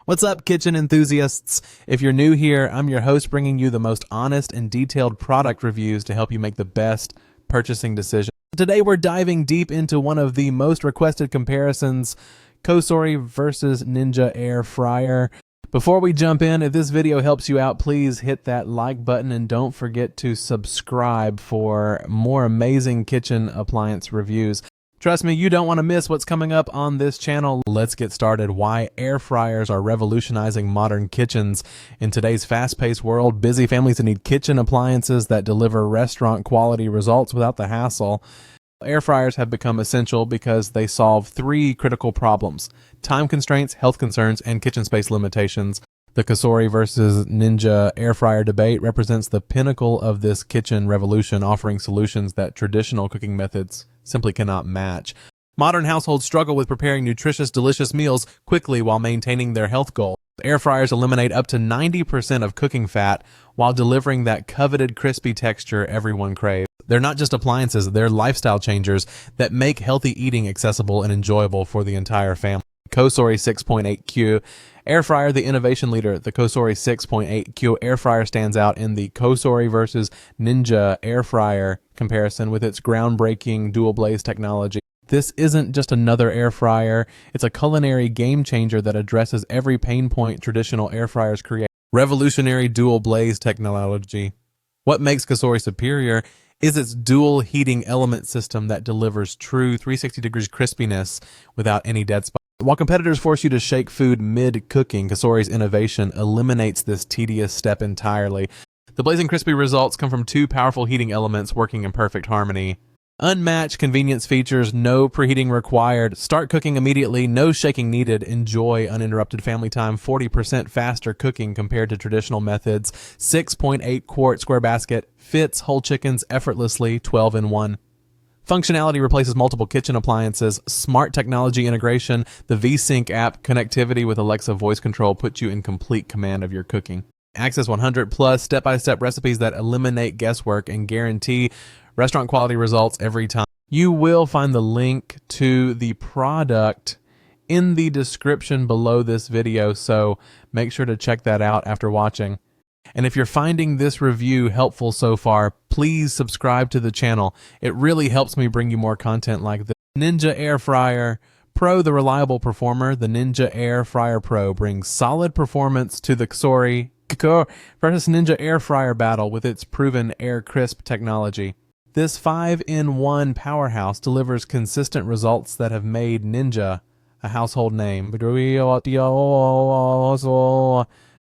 What's up, kitchen enthusiasts? If you're new here, I'm your host bringing you the most honest and detailed product reviews to help you make the best purchasing decisions. Today we're diving deep into one of the most requested comparisons, Cosori versus Ninja Air Fryer. Before we jump in, if this video helps you out, please hit that like button and don't forget to subscribe for more amazing kitchen appliance reviews. Trust me, you don't want to miss what's coming up on this channel. Let's get started. Why air fryers are revolutionizing modern kitchens. In today's fast-paced world, busy families need kitchen appliances that deliver restaurant-quality results without the hassle. Air fryers have become essential because they solve three critical problems: time constraints, health concerns, and kitchen space limitations. The Cosori versus Ninja air fryer debate represents the pinnacle of this kitchen revolution, offering solutions that traditional cooking methods simply cannot match. Modern households struggle with preparing nutritious, delicious meals quickly while maintaining their health goals. Air fryers eliminate up to 90% of cooking fat while delivering that coveted crispy texture everyone craves. They're not just appliances, they're lifestyle changers that make healthy eating accessible and enjoyable for the entire family. Cosori 6.8Q air fryer, the innovation leader. The Cosori 6.8Q air fryer stands out in the Cosori versus Ninja air fryer comparison with its groundbreaking dual blaze technology. This isn't just another air fryer, it's a culinary game changer that addresses every pain point traditional air fryers create. Revolutionary dual blaze technology. What makes Cosori superior is its dual heating element system that delivers true 360 degrees crispiness without any dead spots. While competitors force you to shake food mid-cooking, Cosori's innovation eliminates this tedious step entirely. The blazing crispy results come from two powerful heating elements working in perfect harmony. Unmatched convenience features, no preheating required, start cooking immediately, no shaking needed, enjoy uninterrupted family time, 40% faster cooking compared to traditional methods, 6.8 quart square basket, fits whole chickens effortlessly, 12 in 1. Functionality replaces multiple kitchen appliances, smart technology integration, the VSync app, connectivity with Alexa voice control puts you in complete command of your cooking. Access 100 plus step-by-step recipes that eliminate guesswork and guarantee restaurant quality results every time. You will find the link to the product in the description below this video, so make sure to check that out after watching. And if you're finding this review helpful so far, please subscribe to the channel. It really helps me bring you more content like this. Ninja Air Fryer Pro, the reliable performer. The Ninja Air Fryer Pro brings solid performance to the Cosori versus Ninja Air Fryer battle with its proven air crisp technology. This 5-in-1 powerhouse delivers consistent results that have made Ninja a household name.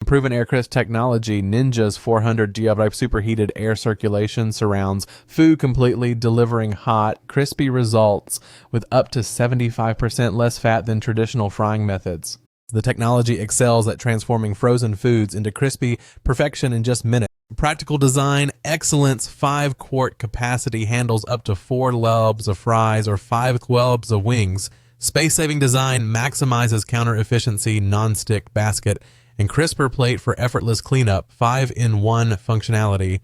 Proven air crisp technology, Ninja's 400 GB superheated air circulation surrounds food completely, delivering hot, crispy results with up to 75% less fat than traditional frying methods. The technology excels at transforming frozen foods into crispy perfection in just minutes. Practical design, excellence, 5-quart capacity, handles up to 4 lobes of fries or 5 lobes of wings. Space-saving design maximizes counter efficiency, non-stick basket, and crisper plate for effortless cleanup. 5-in-1 functionality.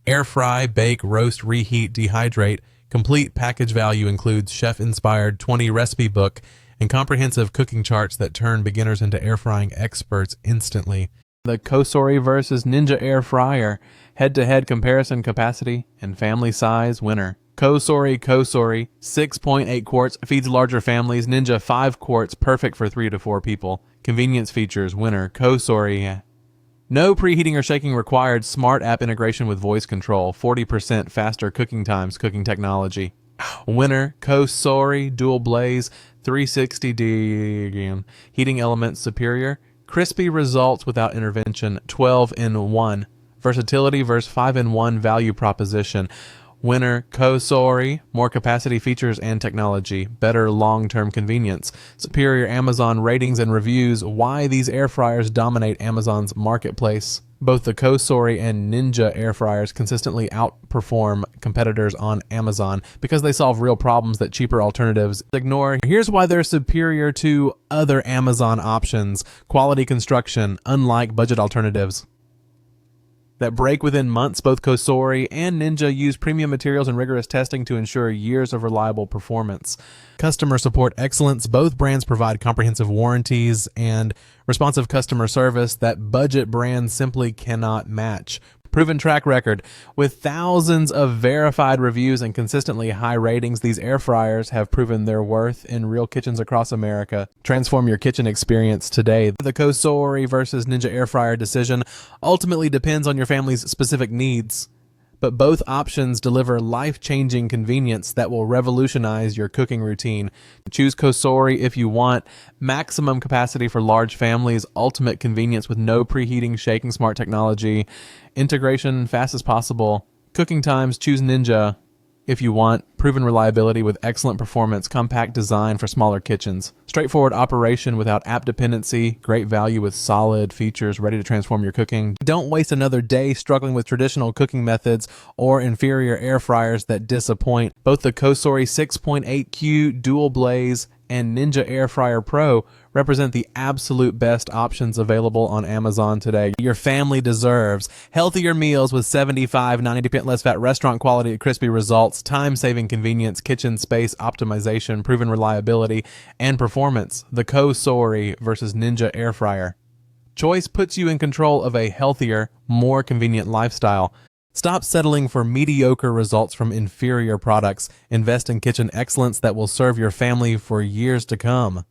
Air fry, bake, roast, reheat, dehydrate. Complete package value includes chef-inspired 20 recipe book and comprehensive cooking charts that turn beginners into air frying experts instantly. The Cosori versus Ninja air fryer. Head-to-head comparison, capacity and family size winner. Cosori 6.8 quarts, feeds larger families. Ninja 5 quarts, perfect for 3 to 4 people. Convenience features winner. Cosori. No preheating or shaking required. Smart app integration with voice control. 40% faster cooking times. Cooking technology. Winner. Cosori dual blaze 360D heating elements superior. Crispy results without intervention. 12-in-1. Versatility versus 5-in-1 value proposition. Winner, Cosori, more capacity, features, and technology, better long-term convenience, superior Amazon ratings and reviews. Why these air fryers dominate Amazon's marketplace. Both the Cosori and Ninja air fryers consistently outperform competitors on Amazon because they solve real problems that cheaper alternatives ignore. Here's why they're superior to other Amazon options. Quality construction, unlike budget alternatives. that break within months. Both Cosori and Ninja use premium materials and rigorous testing to ensure years of reliable performance. Customer support excellence. Both brands provide comprehensive warranties and responsive customer service that budget brands simply cannot match. Proven track record. With thousands of verified reviews and consistently high ratings, these air fryers have proven their worth in real kitchens across America. Transform your kitchen experience today. The Cosori versus Ninja air fryer decision ultimately depends on your family's specific needs, but both options deliver life-changing convenience that will revolutionize your cooking routine. Choose Cosori if you want maximum capacity for large families, ultimate convenience with no preheating, shaking smart technology, integration fast as possible. Cooking times, choose Ninja if you want proven reliability with excellent performance, compact design for smaller kitchens. Straightforward operation without app dependency, great value with solid features ready to transform your cooking. Don't waste another day struggling with traditional cooking methods or inferior air fryers that disappoint. Both the Cosori 6.8Q Dual Blaze and Ninja Air Fryer Pro represent the absolute best options available on Amazon today. Your family deserves healthier meals with 75-90% less fat, restaurant quality, crispy results, time-saving convenience, kitchen space optimization, proven reliability, and performance. The Cosori versus Ninja Air Fryer. Choice puts you in control of a healthier, more convenient lifestyle. Stop settling for mediocre results from inferior products. Invest in kitchen excellence that will serve your family for years to come.